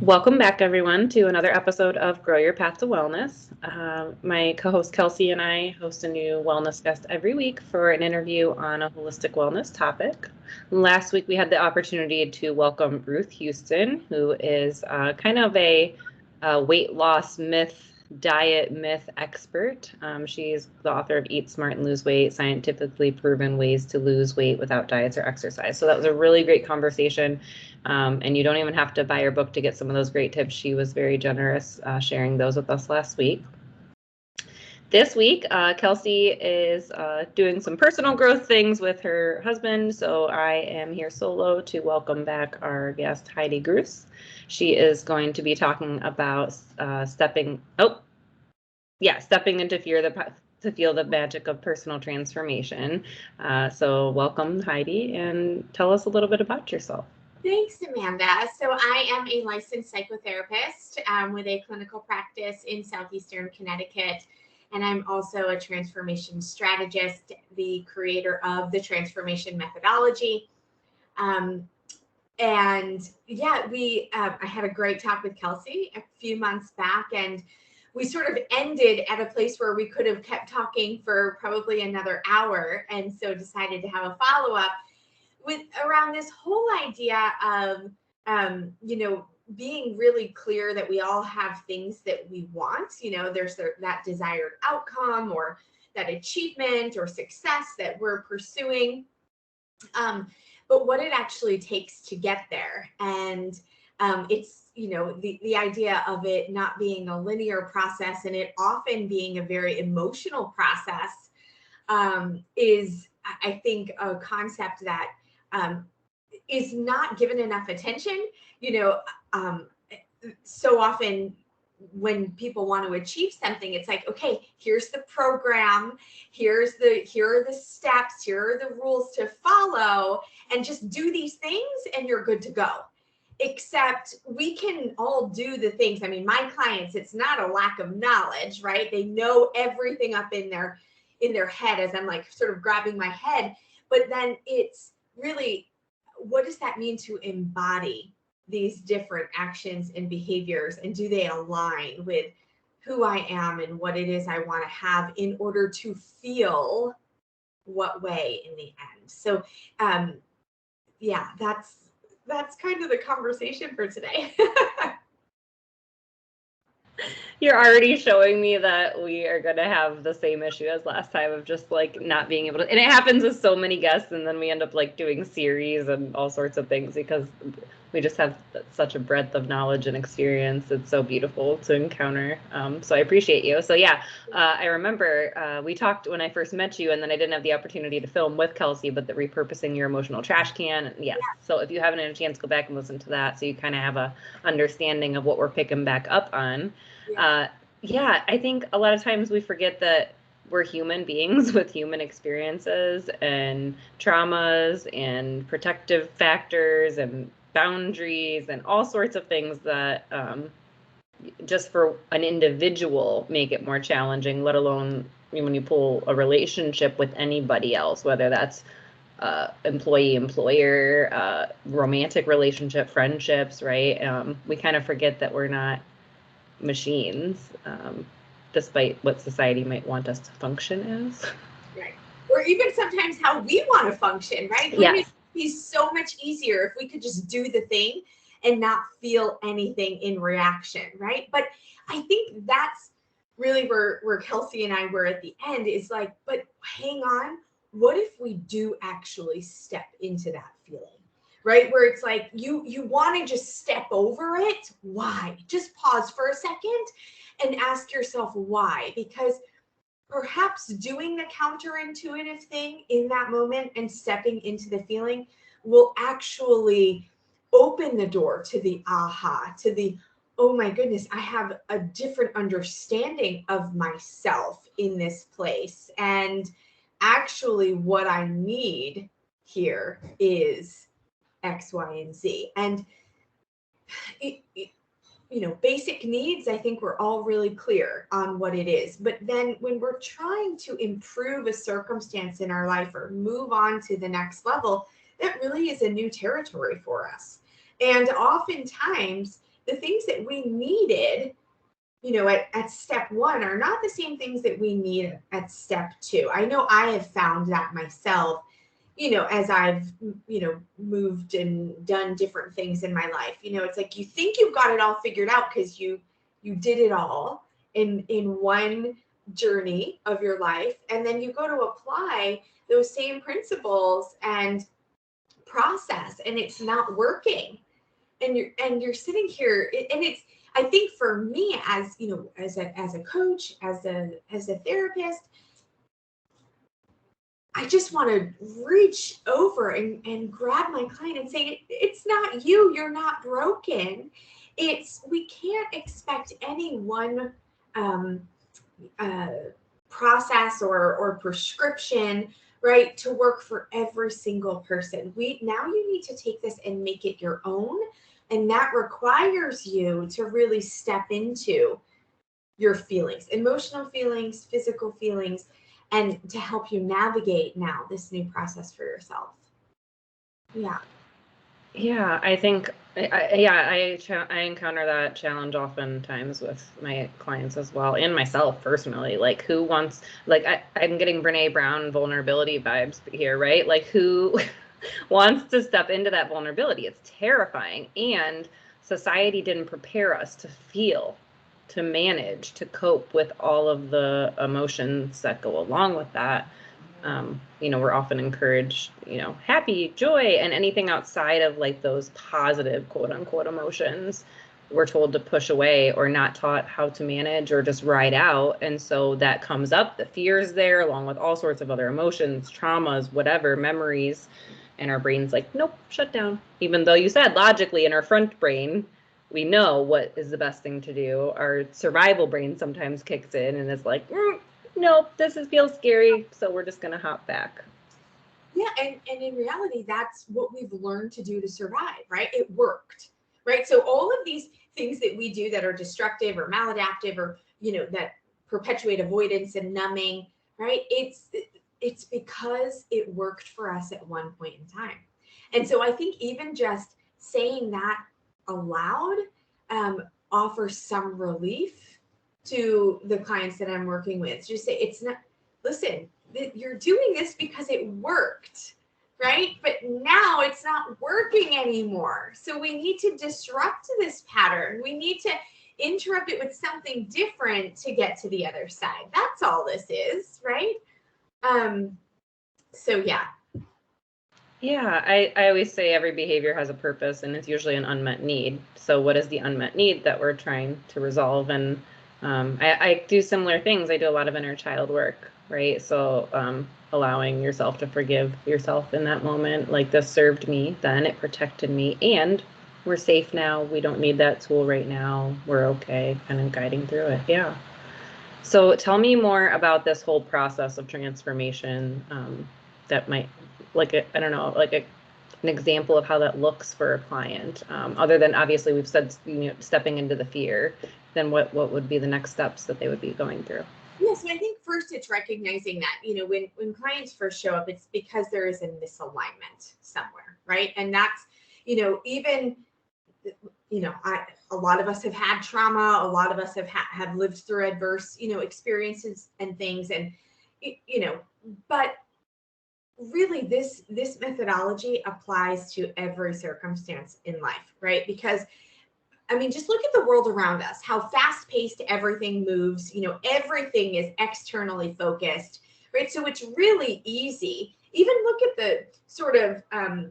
Welcome back, everyone, to another episode of Grow Your Path to Wellness. My co-host Kelsey and I host a new wellness guest every week for an interview on a holistic wellness topic. Last week, we had the opportunity to welcome Ruth Houston, who is kind of a weight loss diet myth expert. She's the author of Eat Smart and Lose Weight, Scientifically Proven Ways to Lose Weight Without Diets or Exercise. So that was a really great conversation. And you don't even have to buy her book to get some of those great tips. She was very generous sharing those with us last week. This week, Kelsey is doing some personal growth things with her husband, so I am here solo to welcome back our guest, Heidi Gruss. She is going to be talking about stepping into fear to feel the magic of personal transformation. So welcome, Heidi, and tell us a little bit about yourself. Thanks, Amanda. So I am a licensed psychotherapist with a clinical practice in Southeastern Connecticut. And I'm also a transformation strategist, the creator of the transformation methodology. I had a great talk with Kelsey a few months back, and we sort of ended at a place where we could have kept talking for probably another hour. And so decided to have a follow-up with around this whole idea of, being really clear that we all have things that we want. There's that desired outcome or that achievement or success that we're pursuing. But what it actually takes to get there. And it's, the idea of it not being a linear process and it often being a very emotional process is, I think, a concept that is not given enough attention. So often when people want to achieve something, it's like, okay, here's the program, here are the steps, here are the rules to follow, and just do these things and you're good to go. Except we can all do the things. I mean, my clients, it's not a lack of knowledge, right? They know everything up in their head as I'm like sort of grabbing my head, but then it's really, what does that mean to embody these different actions and behaviors, and do they align with who I am and what it is I want to have in order to feel what way in the end? So that's kind of the conversation for today. You're already showing me that we are going to have the same issue as last time of just like not being able to, and it happens with so many guests, and then we end up like doing series and all sorts of things because we just have such a breadth of knowledge and experience. It's so beautiful to encounter. So I appreciate you. So I remember we talked when I first met you, and then I didn't have the opportunity to film with Kelsey, but the repurposing your emotional trash can. Yeah. So if you haven't had a chance, go back and listen to that so you kind of have a understanding of what we're picking back up on. I think a lot of times we forget that we're human beings with human experiences and traumas and protective factors and boundaries and all sorts of things that just for an individual make it more challenging, let alone when you pull a relationship with anybody else, whether that's employee, employer, romantic relationship, friendships, right? We kind of forget that we're not machines, despite what society might want us to function as. Right. Or even sometimes how we want to function, right? Wouldn't it be so much easier if we could just do the thing and not feel anything in reaction, right? But I think that's really where Kelsey and I were at the end, is like, but hang on, what if we do actually step into that feeling? Right? Where it's like, you want to just step over it. Why? Just pause for a second and ask yourself why. Because perhaps doing the counterintuitive thing in that moment and stepping into the feeling will actually open the door to the aha, to the, oh my goodness, I have a different understanding of myself in this place. And actually what I need here is X, Y, and Z. And basic needs, I think we're all really clear on what it is. But then when we're trying to improve a circumstance in our life or move on to the next level, that really is a new territory for us. And oftentimes the things that we needed, at step 1 are not the same things that we need at step 2. I know I have found that myself, as I've, moved and done different things in my life. It's like you think you've got it all figured out because you did it all in one journey of your life, and then you go to apply those same principles and process, and it's not working. And you're sitting here, and it's, I think for me, as as a coach, as a therapist, I just want to reach over and grab my client and say, it's not you, you're not broken. We can't expect any one process or prescription, right, to work for every single person. Now you need to take this and make it your own. And that requires you to really step into your feelings, emotional feelings, physical feelings, and to help you navigate now this new process for yourself. Yeah. Yeah, I think, I encounter that challenge oftentimes with my clients as well, and myself personally. Like, who wants, like, I'm getting Brene Brown vulnerability vibes here, right? Like, who wants to step into that vulnerability? It's terrifying. And society didn't prepare us to feel, to manage, to cope with all of the emotions that go along with that. We're often encouraged, happy, joy, and anything outside of like those positive quote unquote emotions, we're told to push away or not taught how to manage or just ride out. And so that comes up, the fears there, along with all sorts of other emotions, traumas, whatever, memories, and our brain's like, nope, shut down. Even though you said logically in our front brain, we know what is the best thing to do. Our survival brain sometimes kicks in and is like, nope, feels scary, so we're just gonna hop back. Yeah, and in reality, that's what we've learned to do to survive, right? It worked, right? So all of these things that we do that are destructive or maladaptive, or that perpetuate avoidance and numbing, right? It's because it worked for us at one point in time. And so I think even just saying that aloud offers some relief to the clients that I'm working with. Just say, it's not, listen, you're doing this because it worked, right? But now it's not working anymore. So we need to disrupt this pattern. We need to interrupt it with something different to get to the other side. That's all this is, right? So yeah. Yeah, I always say every behavior has a purpose, and it's usually an unmet need. So what is the unmet need that we're trying to resolve? And I do similar things. I do a lot of inner child work, right? So allowing yourself to forgive yourself in that moment, like, this served me then, it protected me, and we're safe now. We don't need that tool right now. We're okay, kind of guiding through it. Yeah. So tell me more about this whole process of transformation, that might, like, I don't know, like an example of how that looks for a client, other than obviously we've said, stepping into the fear. Then what would be the next steps that they would be going through? Yes, and I think first it's recognizing that, when clients first show up, it's because there is a misalignment somewhere, right? And that's, even, a lot of us have had trauma. A lot of us have lived through adverse, experiences and things. And, but really this methodology applies to every circumstance in life, right? Because just look at the world around us, how fast paced everything moves, everything is externally focused, right? So it's really easy. Even look at the sort of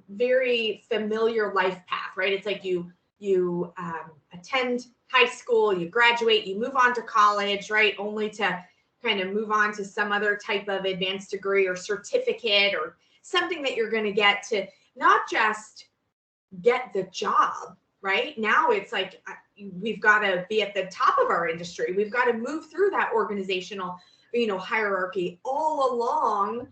very familiar life path, right? It's like you attend high school, you graduate, you move on to college, right? Only to kind of move on to some other type of advanced degree or certificate or something that you're going to get to not just get the job, right? Now it's like we've got to be at the top of our industry. We've got to move through that organizational, hierarchy all along,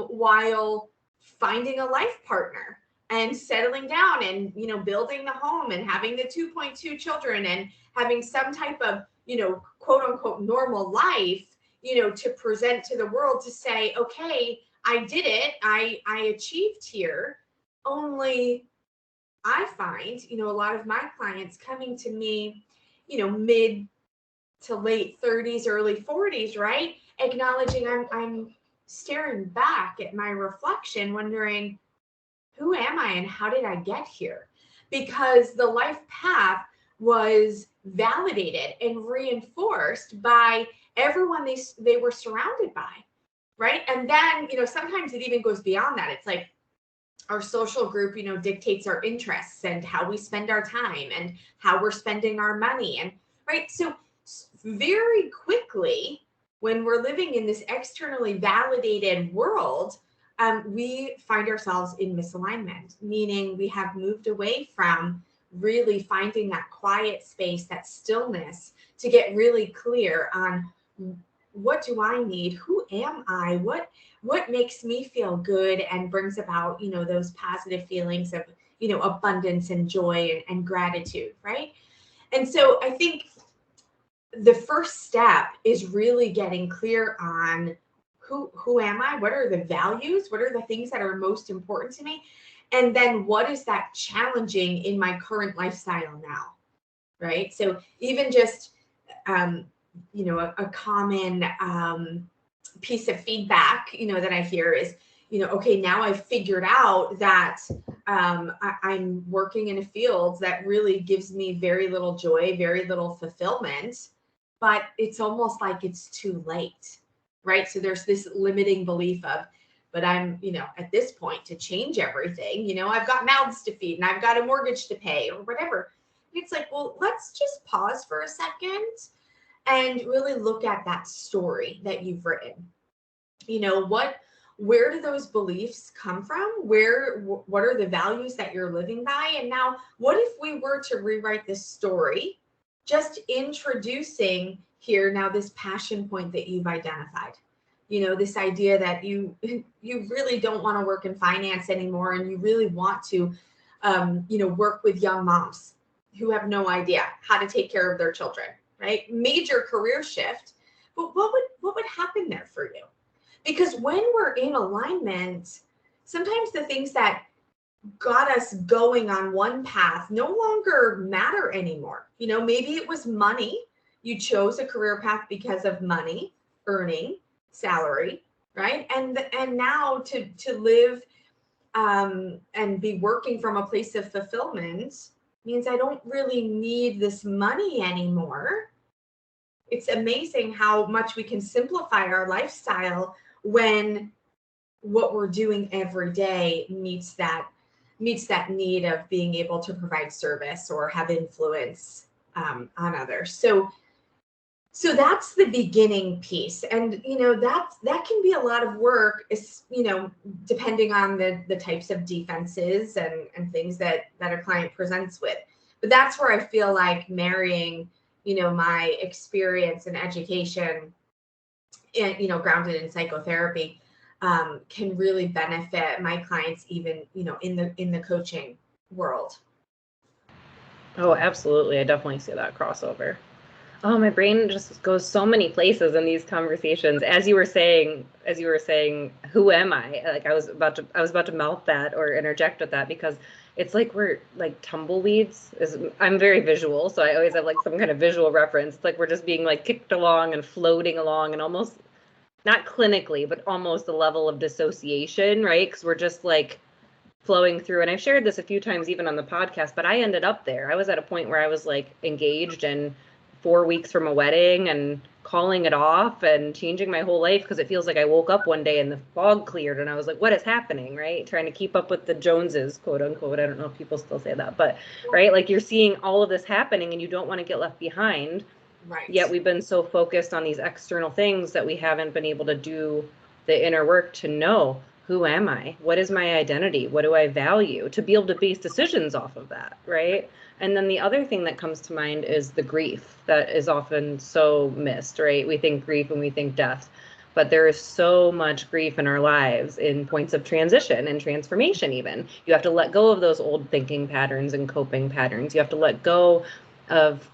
while finding a life partner and settling down and, building the home and having the 2.2 children and having some type of, quote unquote normal life, to present to the world to say, okay, I did it. I achieved here. Only I find, a lot of my clients coming to me, mid to late 30s, early 40s, right? Acknowledging I'm staring back at my reflection, wondering, who am I and how did I get here? Because the life path was validated and reinforced by everyone they were surrounded by, right? And then, sometimes it even goes beyond that. It's like our social group, dictates our interests and how we spend our time and how we're spending our money. And right. So very quickly, when we're living in this externally validated world, we find ourselves in misalignment, meaning we have moved away from really finding that quiet space, that stillness, to get really clear on what do I need? Who am I? What makes me feel good and brings about, those positive feelings of, abundance and joy and gratitude, right? And so I think the first step is really getting clear on who am I? What are the values? What are the things that are most important to me? And then what is that challenging in my current lifestyle now, right? So even just, a common piece of feedback, that I hear is, okay, now I've figured out that I'm working in a field that really gives me very little joy, very little fulfillment, but it's almost like it's too late, right? So there's this limiting belief of, but I'm, at this point to change everything, I've got mouths to feed and I've got a mortgage to pay or whatever. It's like, well, let's just pause for a second and really look at that story that you've written. Where do those beliefs come from? What are the values that you're living by? And now what if we were to rewrite this story, just introducing here now this passion point that you've identified, this idea that you really don't want to work in finance anymore, and you really want to, work with young moms who have no idea how to take care of their children, right? Major career shift. But what would happen there for you? Because when we're in alignment, sometimes the things that got us going on one path no longer matter anymore. Maybe it was money. You chose a career path because of money, earning, salary, right? And now to live and be working from a place of fulfillment means I don't really need this money anymore. It's amazing how much we can simplify our lifestyle when what we're doing every day meets that need of being able to provide service or have influence on others. So that's the beginning piece. And, that can be a lot of work, depending on the types of defenses and things that a client presents with. But that's where I feel like marrying, my experience and education and, grounded in psychotherapy, can really benefit my clients, even, in the coaching world. Oh, absolutely. I definitely see that crossover. Oh, my brain just goes so many places in these conversations. As you were saying, who am I? Like I was about to mouth that or interject with that, because it's like we're like tumbleweeds. I'm very visual, so I always have like some kind of visual reference. It's like we're just being like kicked along and floating along, and almost not clinically, but almost a level of dissociation, right? Because we're just like flowing through. And I've shared this a few times even on the podcast, but I ended up there. I was at a point where I was like engaged and 4 weeks from a wedding and calling it off and changing my whole life, because it feels like I woke up one day and the fog cleared and I was like, what is happening, right? Trying to keep up with the Joneses, quote unquote. I don't know if people still say that, but right, like you're seeing all of this happening and you don't want to get left behind. Right. Yet we've been so focused on these external things that we haven't been able to do the inner work to know, who am I? What is my identity? What do I value? To be able to base decisions off of that, right? And then the other thing that comes to mind is the grief that is often so missed, right? We think grief and we think death, but there is so much grief in our lives in points of transition and transformation even. You have to let go of those old thinking patterns and coping patterns. You have to let go of,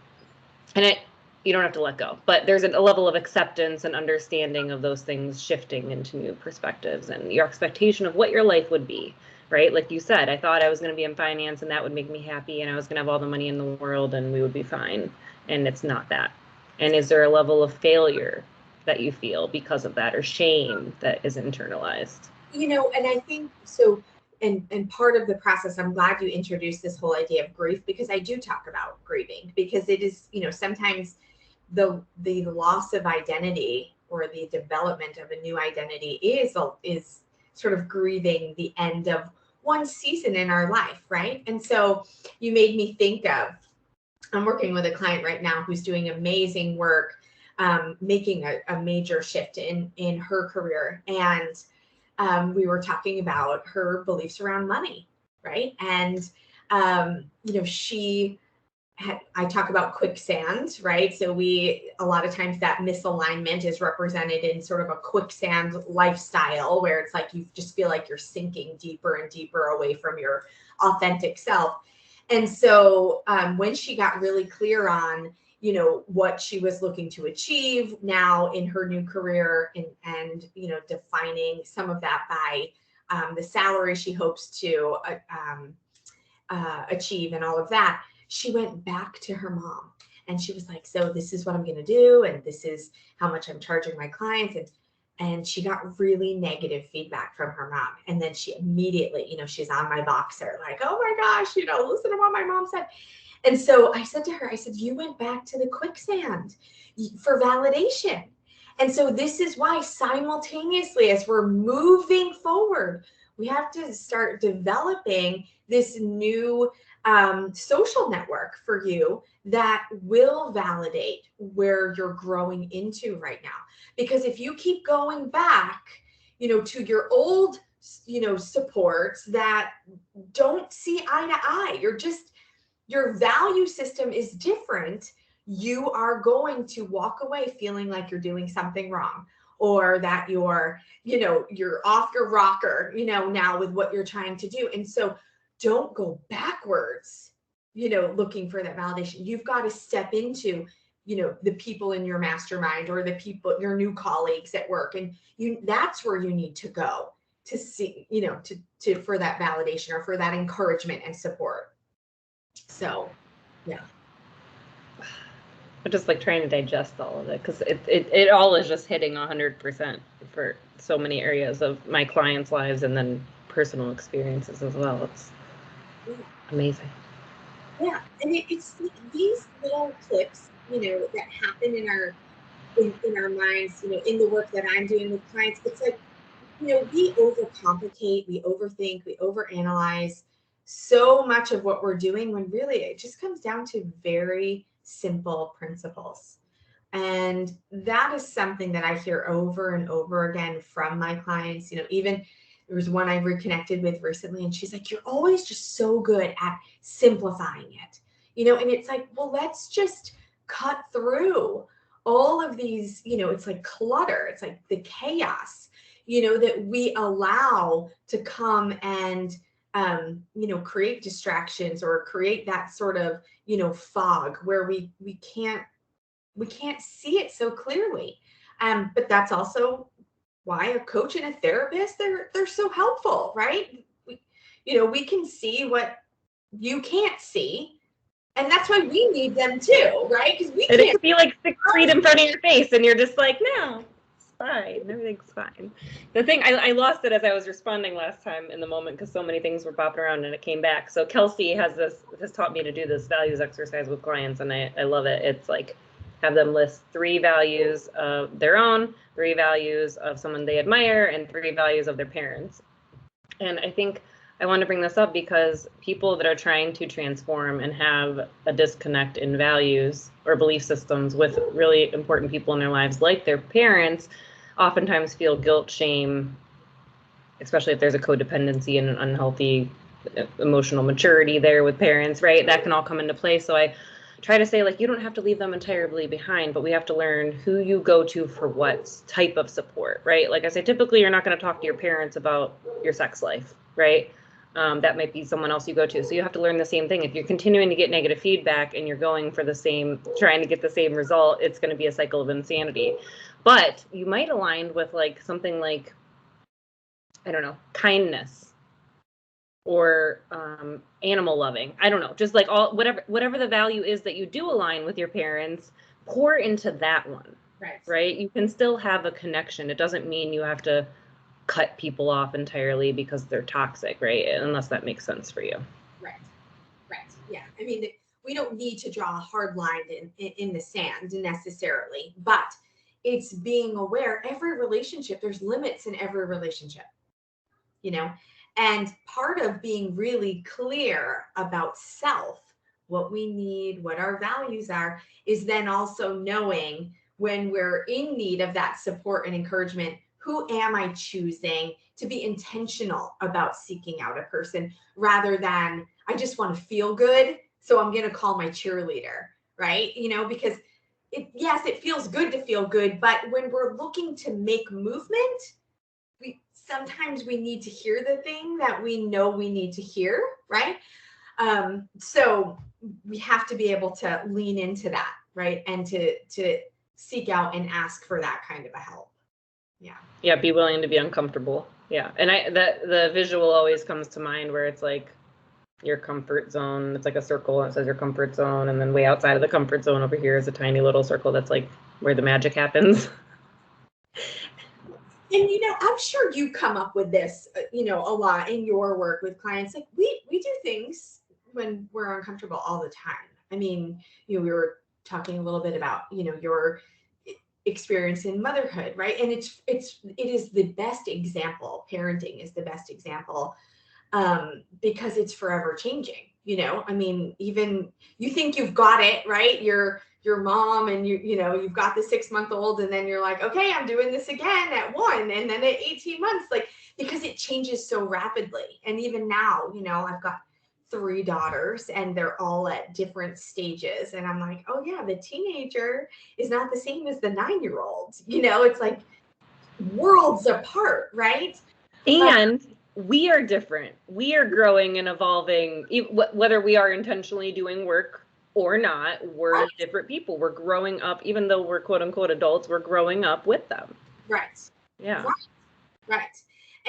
you don't have to let go, but there's a level of acceptance and understanding of those things shifting into new perspectives and your expectation of what your life would be, right? Like you said, I thought I was going to be in finance and that would make me happy and I was going to have all the money in the world and we would be fine. And it's not that. And is there a level of failure that you feel because of that, or shame that is internalized? And I think so. And part of the process, I'm glad you introduced this whole idea of grief, because I do talk about grieving, because it is, sometimes the loss of identity or the development of a new identity is sort of grieving the end of one season in our life, right? And so you made me think of, I'm working with a client right now who's doing amazing work, making a major shift in her career. And we were talking about her beliefs around money, right? And I talk about quicksand, right? So a lot of times that misalignment is represented in sort of a quicksand lifestyle, where it's like you just feel like you're sinking deeper and deeper away from your authentic self. And so when she got really clear on, what she was looking to achieve now in her new career, and defining some of that by the salary she hopes to achieve and all of that, she went back to her mom and she was like, so this is what I'm going to do, and this is how much I'm charging my clients. And she got really negative feedback from her mom. And then she immediately, she's on my Voxer, like, oh my gosh, listen to what my mom said. And so I said to her, I said, you went back to the quicksand for validation. And so this is why simultaneously, as we're moving forward, we have to start developing this new social network for you that will validate where you're growing into right now. Because if you keep going back, to your old, supports that don't see eye to eye, your value system is different, you are going to walk away feeling like you're doing something wrong, or that you're off your rocker, now with what you're trying to do. And so don't go backwards, looking for that validation. You've got to step into, the people in your mastermind, or the people, your new colleagues at work. And that's where you need to go to see, to for that validation or for that encouragement and support. So, yeah. I'm just like trying to digest all of it, because it all is just hitting 100% for so many areas of my clients' lives and then personal experiences as well. It's amazing. Yeah, and it's these little clips, that happen in our minds, in the work that I'm doing with clients. It's like, we overcomplicate, we overthink, we overanalyze so much of what we're doing, when really it just comes down to very simple principles. And that is something that I hear over and over again from my clients. Even there was one I reconnected with recently, and she's like, you're always just so good at simplifying it. And it's like, well, let's just cut through all of these, it's like clutter. It's like the chaos, that we allow to come and, create distractions, or create that sort of, fog where we can't see it so clearly. But that's also why a coach and a therapist, they're so helpful, right? We can see what you can't see, and that's why we need them too, right? Because it could be like 6 feet in front of your face and you're just like, no, it's fine, everything's fine. The thing, I lost it as I was responding last time in the moment, because so many things were popping around and it came back. So Kelsey has taught me to do this values exercise with clients, and I love it. It's like, have them list 3 values of their own, 3 values of someone they admire, and 3 values of their parents. And I think I want to bring this up because people that are trying to transform and have a disconnect in values or belief systems with really important people in their lives, like their parents, oftentimes feel guilt, shame, especially if there's a codependency and an unhealthy emotional maturity there with parents, right? That can all come into play. So I try to say, like, you don't have to leave them entirely behind, but we have to learn who you go to for what type of support, right? Like I say, typically you're not going to talk to your parents about your sex life, right? That might be someone else you go to. So you have to learn the same thing. If you're continuing to get negative feedback and you're going for trying to get the same result, it's going to be a cycle of insanity. But you might align with like something like, I don't know, kindness, or animal loving. I don't know, just like all whatever the value is that you do align with your parents, pour into that one. Right? You can still have a connection. It doesn't mean you have to cut people off entirely because they're toxic, right? Unless that makes sense for you. Right. Yeah. I mean, we don't need to draw a hard line in the sand necessarily, but it's being aware. Every relationship, there's limits in every relationship, you know, and part of being really clear about self, what we need, what our values are, is then also knowing when we're in need of that support and encouragement, who am I choosing to be intentional about seeking out a person rather than I just want to feel good, so I'm going to call my cheerleader, right? Because yes, it feels good to feel good, but when we're looking to make movement, sometimes we need to hear the thing that we know we need to hear, right? So we have to be able to lean into that, right? And to seek out and ask for that kind of a help. Yeah, be willing to be uncomfortable. Yeah. And the visual always comes to mind where it's like your comfort zone. It's like a circle and it says your comfort zone, and then way outside of the comfort zone over here is a tiny little circle that's like where the magic happens. And I'm sure you come up with this, a lot in your work with clients. Like we do things when we're uncomfortable all the time. I mean, we were talking a little bit about, your experience in motherhood, right? And it is the best example. Parenting is the best example, because it's forever changing. I mean, even you think you've got it right. Your mom and you've got the 6-month-old, and then you're like, okay, I'm doing this again at 1, and then at 18 months, like, because it changes so rapidly. And even now, I've got 3 daughters and they're all at different stages. And I'm like, oh yeah, the teenager is not the same as the 9-year-old. It's like worlds apart, right? And we are different. We are growing and evolving, whether we are intentionally doing work or not. We're different people. We're growing up, even though we're quote unquote adults, we're growing up with them. Right. Yeah. Right.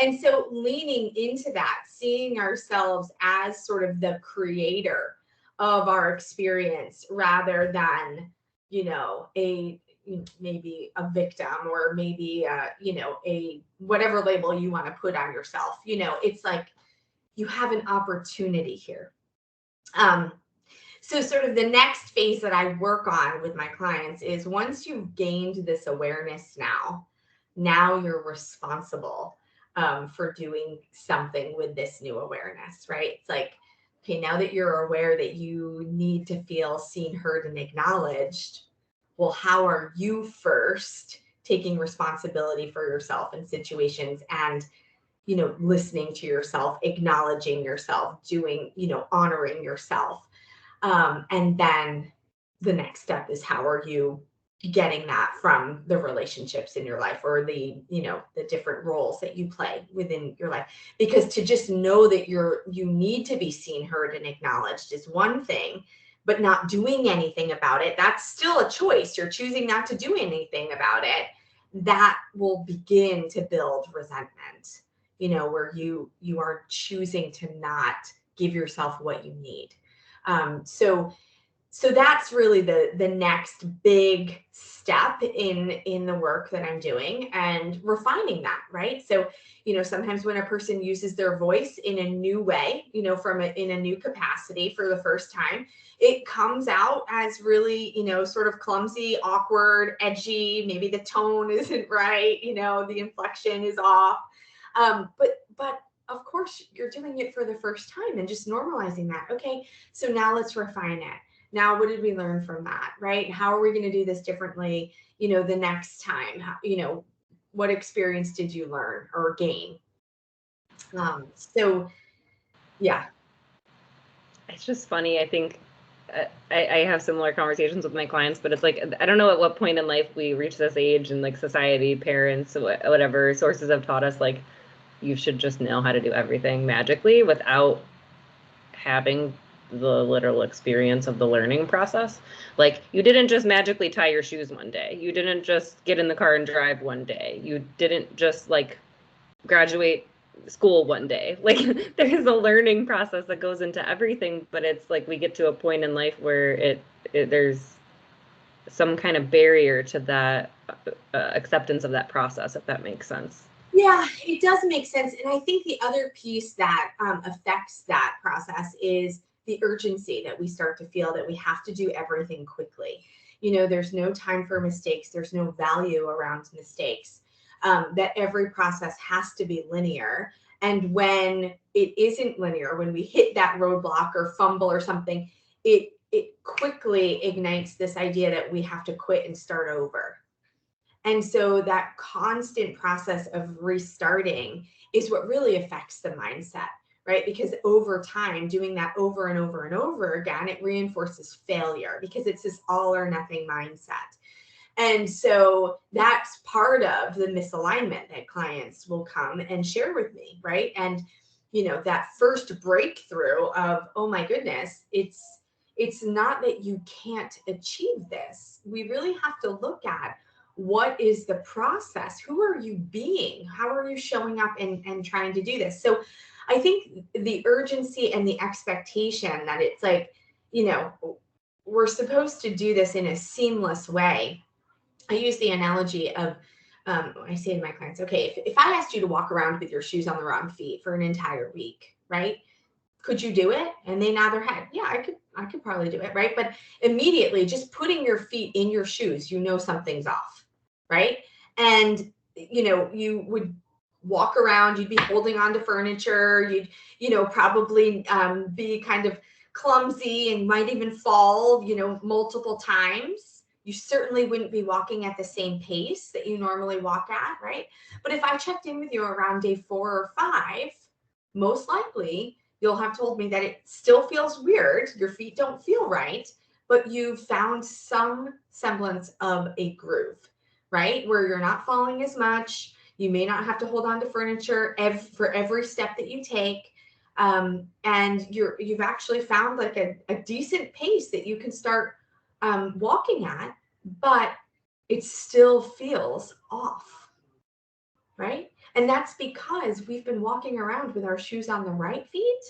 And so leaning into that, seeing ourselves as sort of the creator of our experience rather than, maybe a victim, or maybe, a whatever label you want to put on yourself. It's like you have an opportunity here. So sort of the next phase that I work on with my clients is, once you've gained this awareness, now you're responsible for doing something with this new awareness, right? It's like, okay, now that you're aware that you need to feel seen, heard, and acknowledged, well, how are you first taking responsibility for yourself in situations and, listening to yourself, acknowledging yourself, doing, honoring yourself. And then the next step is, how are you getting that from the relationships in your life, or the different roles that you play within your life? Because to just know that you need to be seen, heard, and acknowledged is one thing, but not doing anything about it, that's still a choice. You're choosing not to do anything about it. That will begin to build resentment, where you are choosing to not give yourself what you need. So that's really the next big step in the work that I'm doing, and refining that, right? So, sometimes when a person uses their voice in a new way, in a new capacity for the first time, it comes out as really, sort of clumsy, awkward, edgy. Maybe the tone isn't right, the inflection is off. But of course, you're doing it for the first time, and just normalizing that. Okay, so now let's refine it. Now, what did we learn from that, right? How are we going to do this differently, the next time? What experience did you learn or gain? So, yeah. It's just funny. I think I have similar conversations with my clients, but it's like, I don't know at what point in life we reach this age, and like society, parents, whatever sources have taught us, like, you should just know how to do everything magically without having the literal experience of the learning process. Like, you didn't just magically tie your shoes one day. You didn't just get in the car and drive one day. You didn't just like graduate school one day. Like there's a learning process that goes into everything, but it's like we get to a point in life where there's some kind of barrier to that acceptance of that process, if that makes sense. Yeah, it does make sense. And I think the other piece that affects that process is the urgency that we start to feel that we have to do everything quickly. There's no time for mistakes. There's no value around mistakes. That every process has to be linear. And when it isn't linear, when we hit that roadblock or fumble or something, it quickly ignites this idea that we have to quit and start over. And so that constant process of restarting is what really affects the mindset, right? Because over time, doing that over and over and over again, it reinforces failure because it's this all or nothing mindset. And so that's part of the misalignment that clients will come and share with me, right? And, that first breakthrough of, oh my goodness, it's not that you can't achieve this. We really have to look at what is the process? Who are you being? How are you showing up and trying to do this? So I think the urgency and the expectation that it's like, we're supposed to do this in a seamless way. I use the analogy of, I say to my clients, okay, if I asked you to walk around with your shoes on the wrong feet for an entire week, right? Could you do it? And they nod their head. Yeah, I could probably do it, right? But immediately just putting your feet in your shoes, something's off, right? And, you would walk around, you'd be holding on to furniture, you'd, probably be kind of clumsy and might even fall, multiple times. You certainly wouldn't be walking at the same pace that you normally walk at, right? But if I checked in with you around day 4 or 5, most likely you'll have told me that it still feels weird. Your feet don't feel right, but you've found some semblance of a groove, right? Where you're not falling as much. You may not have to hold on to furniture for every step that you take. And you've actually found like a decent pace that you can start walking at, but it still feels off, right? And that's because we've been walking around with our shoes on the right feet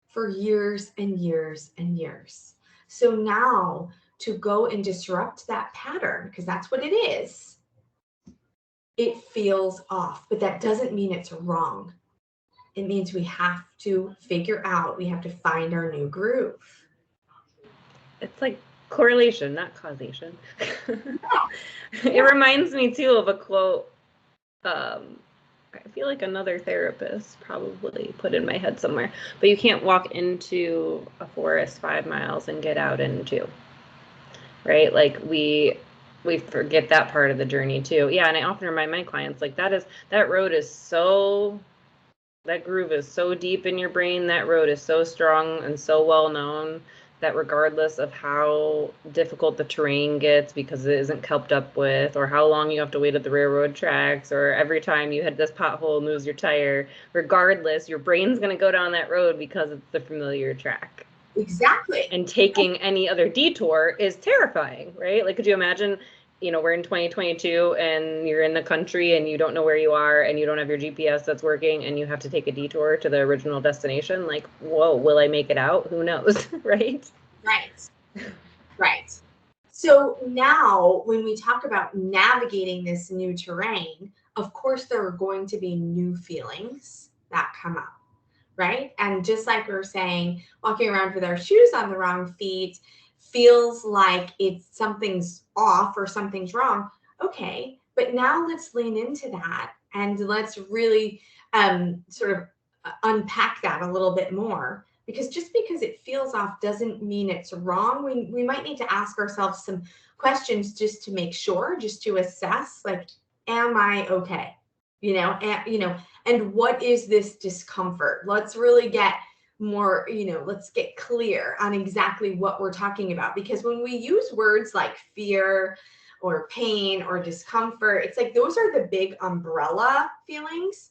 for years and years and years. So now to go and disrupt that pattern, because that's what it is, it feels off, but that doesn't mean it's wrong. It means we have to figure out, we have to find our new groove. It's like correlation, not causation. It reminds me too of a quote. I feel like another therapist probably put in my head somewhere, but you can't walk into a forest 5 miles and get out in 2, right? Like we forget that part of the journey too. Yeah, and I often remind my clients like that groove is so deep in your brain, that road is so strong and so well known that regardless of how difficult the terrain gets because it isn't kept up with, or how long you have to wait at the railroad tracks, or every time you hit this pothole moves your tire, regardless, your brain's going to go down that road because it's the familiar track. Exactly. And taking any other detour is terrifying, right? Like, could you imagine, we're in 2022 and you're in the country and you don't know where you are and you don't have your GPS that's working and you have to take a detour to the original destination. Like, whoa, will I make it out? Who knows, right? Right. So now when we talk about navigating this new terrain, of course, there are going to be new feelings that come up, right? And just like we were saying, walking around with our shoes on the wrong feet feels like something's off or something's wrong. Okay, but now let's lean into that and let's really sort of unpack that a little bit more. Because just because it feels off doesn't mean it's wrong. We might need to ask ourselves some questions just to make sure, just to assess, like, am I okay? And what is this discomfort? Let's really get more, let's get clear on exactly what we're talking about. Because when we use words like fear or pain or discomfort, it's like those are the big umbrella feelings.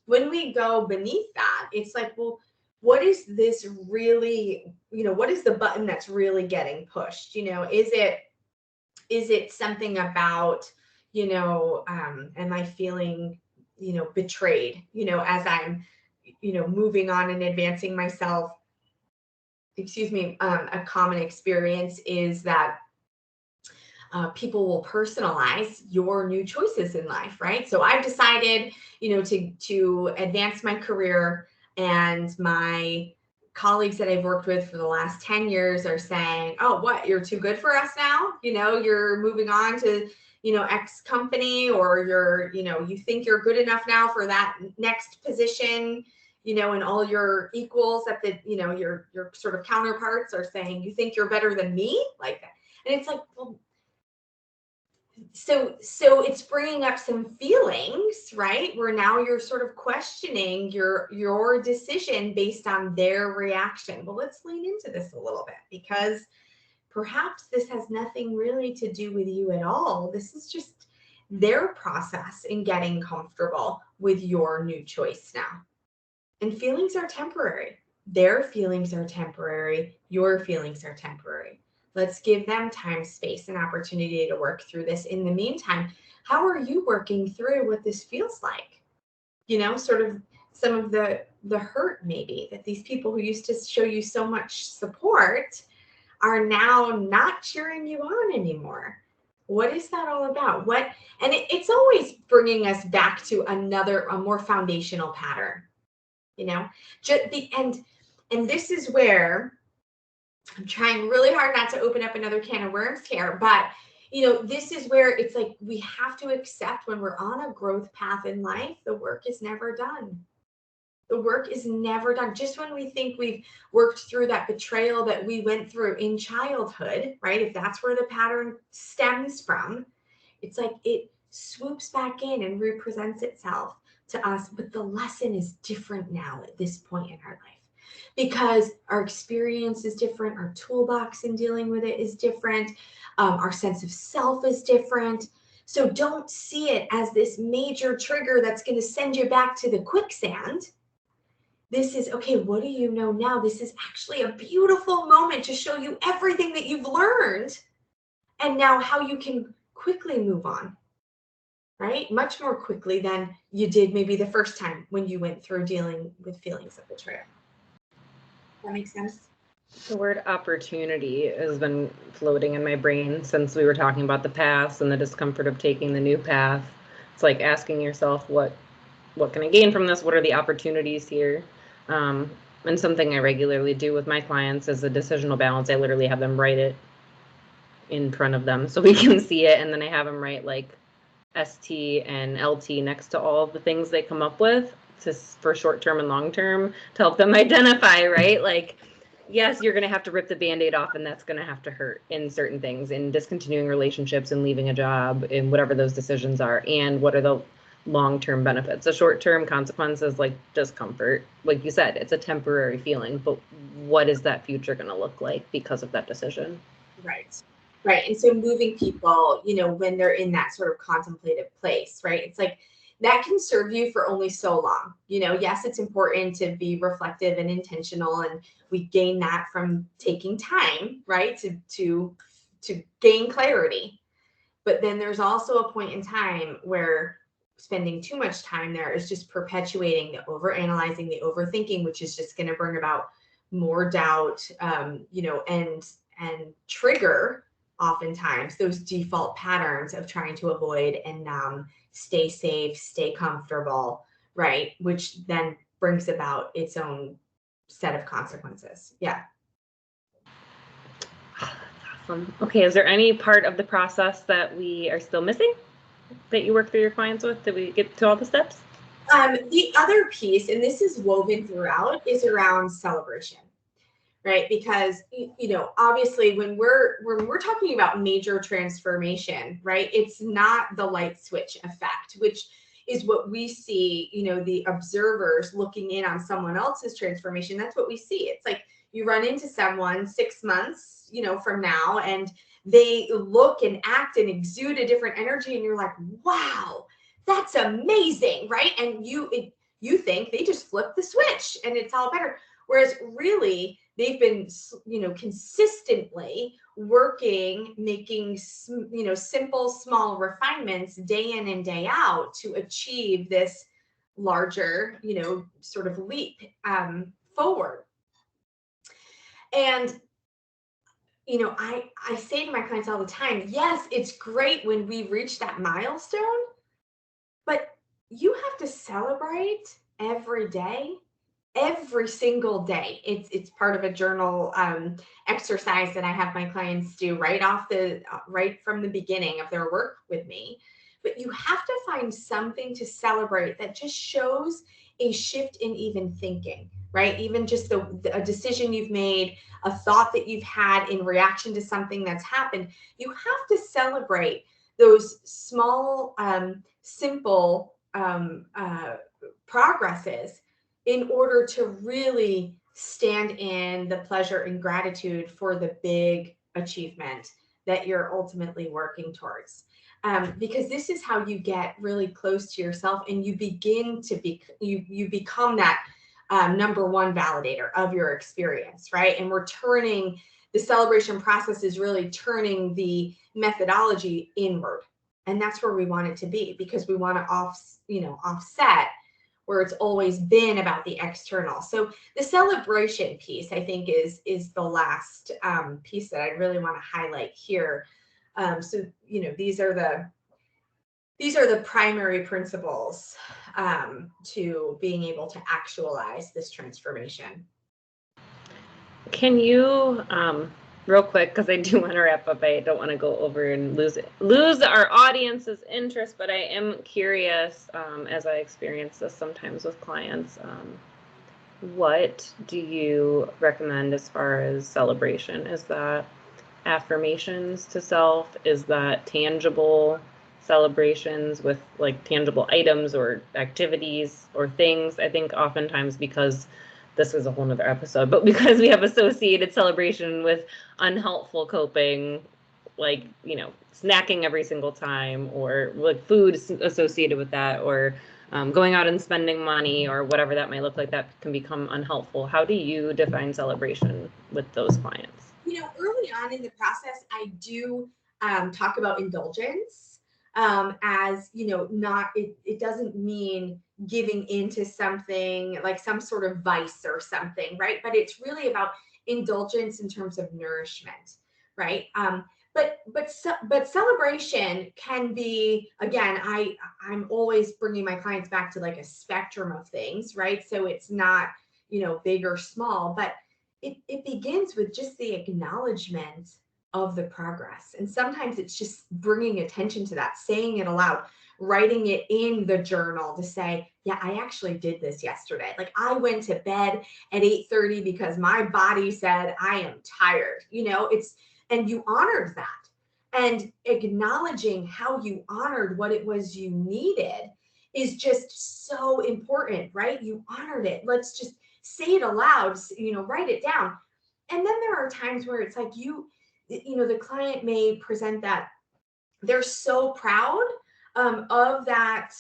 When we go beneath that, it's like, well, what is this really, what is the button that's really getting pushed? Is it something about, am I feeling betrayed, as I'm, moving on and advancing myself. Excuse me. A common experience is that people will personalize your new choices in life, right? So I've decided, to advance my career, and my colleagues that I've worked with for the last 10 years are saying, "Oh, what? You're too good for us now? You're moving on to, X company, or you think you're good enough now for that next position." And all your equals at the, your sort of counterparts are saying, "You think you're better than me?" Like that. And it's like, well, so it's bringing up some feelings, right? Where now you're sort of questioning your decision based on their reaction. Well, let's lean into this a little bit, because perhaps this has nothing really to do with you at all. This is just their process in getting comfortable with your new choice now. And feelings are temporary. Their feelings are temporary. Your feelings are temporary. Let's give them time, space, and opportunity to work through this. In the meantime, how are you working through what this feels like? Sort of some of the hurt, maybe, that these people who used to show you so much support are now not cheering you on anymore. What is that all about? And it's always bringing us back to a more foundational pattern, just and this is where I'm trying really hard not to open up another can of worms here, but this is where it's like we have to accept, when we're on a growth path in life, the work is never done. The work is never done. Just when we think we've worked through that betrayal that we went through in childhood, right? If that's where the pattern stems from, it's like it swoops back in and represents itself to us. But the lesson is different now at this point in our life, because our experience is different. Our toolbox in dealing with it is different. Our sense of self is different. So don't see it as this major trigger that's going to send you back to the quicksand. This is, okay, what do you know now? This is actually a beautiful moment to show you everything that you've learned, and now how you can quickly move on, right? Much more quickly than you did maybe the first time when you went through dealing with feelings of betrayal. That makes sense? The word opportunity has been floating in my brain since we were talking about the past and the discomfort of taking the new path. It's like asking yourself, what can I gain from this? What are the opportunities here? And something I regularly do with my clients is a decisional balance. I literally have them write it in front of them so we can see it, and then I have them write like ST and LT next to all of the things they come up with for short-term and long-term to help them identify, right? Like, yes, you're going to have to rip the Band-Aid off, and that's going to have to hurt in certain things, in discontinuing relationships and leaving a job, and whatever those decisions are. And what are the long-term benefits? The short-term consequences, like discomfort, like you said, it's a temporary feeling, but what is that future going to look like because of that decision? Right. And so moving people, when they're in that sort of contemplative place, right? It's like that can serve you for only so long. Yes, it's important to be reflective and intentional, and we gain that from taking time, right? To gain clarity. But then there's also a point in time where spending too much time there is just perpetuating the overanalyzing, the overthinking, which is just going to bring about more doubt, and trigger oftentimes those default patterns of trying to avoid and stay safe, stay comfortable, right? Which then brings about its own set of consequences. Yeah. Awesome. Okay, is there any part of the process that we are still missing that you work through your clients with? Did we get to all the steps? The other piece, and this is woven throughout, is around celebration, right? Because obviously when we're talking about major transformation, right, it's not the light switch effect, which is what we see, the observers looking in on someone else's transformation. That's what we see. It's like you run into someone 6 months, from now, and they look and act and exude a different energy, and you're like, wow, that's amazing, right? And you think they just flipped the switch and it's all better. Whereas really they've been, consistently working, making, simple, small refinements day in and day out to achieve this larger, sort of leap forward. And, I say to my clients all the time, yes, it's great when we reach that milestone, but you have to celebrate every day, every single day. It's part of a journal exercise that I have my clients do right from the beginning of their work with me. But you have to find something to celebrate that just shows a shift in even thinking, right? Even just a decision you've made, a thought that you've had in reaction to something that's happened. You have to celebrate those small, simple progresses in order to really stand in the pleasure and gratitude for the big achievement that you're ultimately working towards. Because this is how you get really close to yourself, and you begin to you become that number one validator of your experience, right? And the celebration process is really turning the methodology inward. And that's where we want it to be, because we want to offset where it's always been about the external. So the celebration piece, I think, is the last piece that I really want to highlight here. So these are the primary principles to being able to actualize this transformation. Can you, real quick, because I do want to wrap up, I don't want to go over and lose our audience's interest, but I am curious, as I experience this sometimes with clients, what do you recommend as far as celebration? Is that affirmations to self? Is that tangible celebrations with like tangible items or activities or things? I think oftentimes, because this is a whole nother episode, but because we have associated celebration with unhelpful coping, like, snacking every single time, or like food associated with that, or going out and spending money, or whatever that might look like, that can become unhelpful. How do you define celebration with those clients? Early on in the process, I do talk about indulgence as, it doesn't mean giving into something like some sort of vice or something, right? But it's really about indulgence in terms of nourishment, right? But celebration can be, again, I'm always bringing my clients back to like a spectrum of things, right? So it's not, big or small, but it begins with just the acknowledgement of the progress. And sometimes it's just bringing attention to that, saying it aloud, writing it in the journal to say, yeah, I actually did this yesterday. Like, I went to bed at 8:30 because my body said I am tired. And you honored that. And acknowledging how you honored what it was you needed is just so important, right? You honored it. Let's just say it aloud, write it down. And then there are times where it's like the client may present that they're so proud of that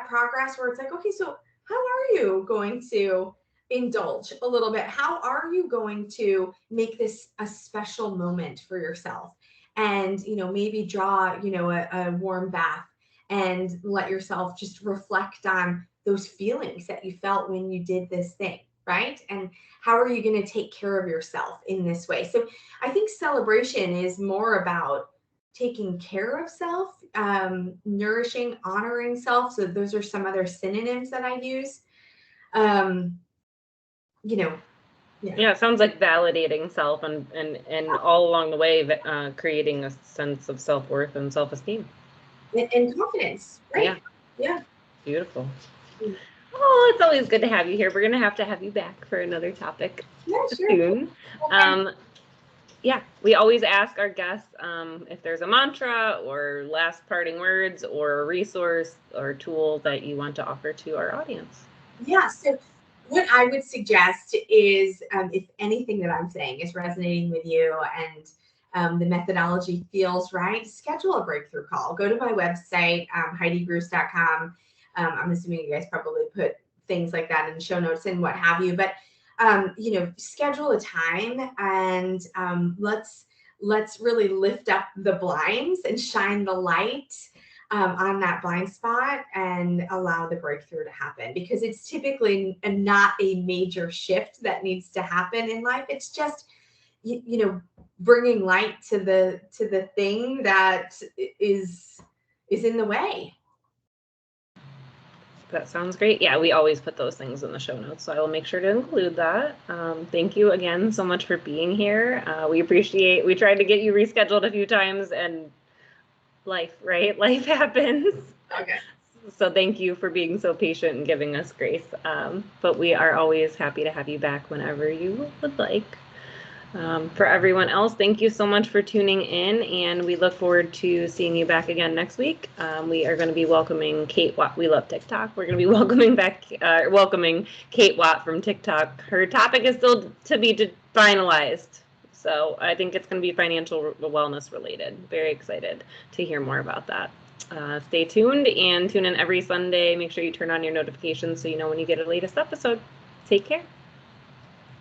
progress, where it's like, okay, so how are you going to indulge a little bit? How are you going to make this a special moment for yourself? And maybe draw a warm bath and let yourself just reflect on those feelings that you felt when you did this thing, right? And how are you going to take care of yourself in this way? So I think celebration is more about taking care of self, nourishing, honoring self. So those are some other synonyms that I use. Yeah, it sounds like validating self and all along the way, creating a sense of self-worth and self-esteem. And confidence, right? Yeah. Beautiful. Oh, it's always good to have you here. We're going to have you back for another topic soon. Yeah, we always ask our guests if there's a mantra or last parting words or a resource or tool that you want to offer to our audience. Yeah, so what I would suggest is, if anything that I'm saying is resonating with you and the methodology feels right, schedule a breakthrough call. Go to my website, HeidiGruss.com. I'm assuming you guys probably put things like that in the show notes and what have you, but schedule a time and let's let's really lift up the blinds and shine the light on that blind spot and allow the breakthrough to happen, because it's typically not a major shift that needs to happen in life. It's just, you know, bringing light to the thing that is in the way. That sounds great. Yeah, we always put those things in the show notes, so I will make sure to include that. Thank you again so much for being here. We tried to get you rescheduled a few times, and life happens. Okay. So thank you for being so patient and giving us grace. But we are always happy to have you back whenever you would like. For everyone else, thank you so much for tuning in, and we look forward to seeing you back again next week. We are going to be welcoming Kate Watt. We love TikTok. We're going to be welcoming Kate Watt from TikTok. Her topic is still to be finalized, so I think it's going to be financial wellness related. Very excited to hear more about that. Stay tuned and tune in every Sunday. Make sure you turn on your notifications so you know when you get a latest episode. Take care.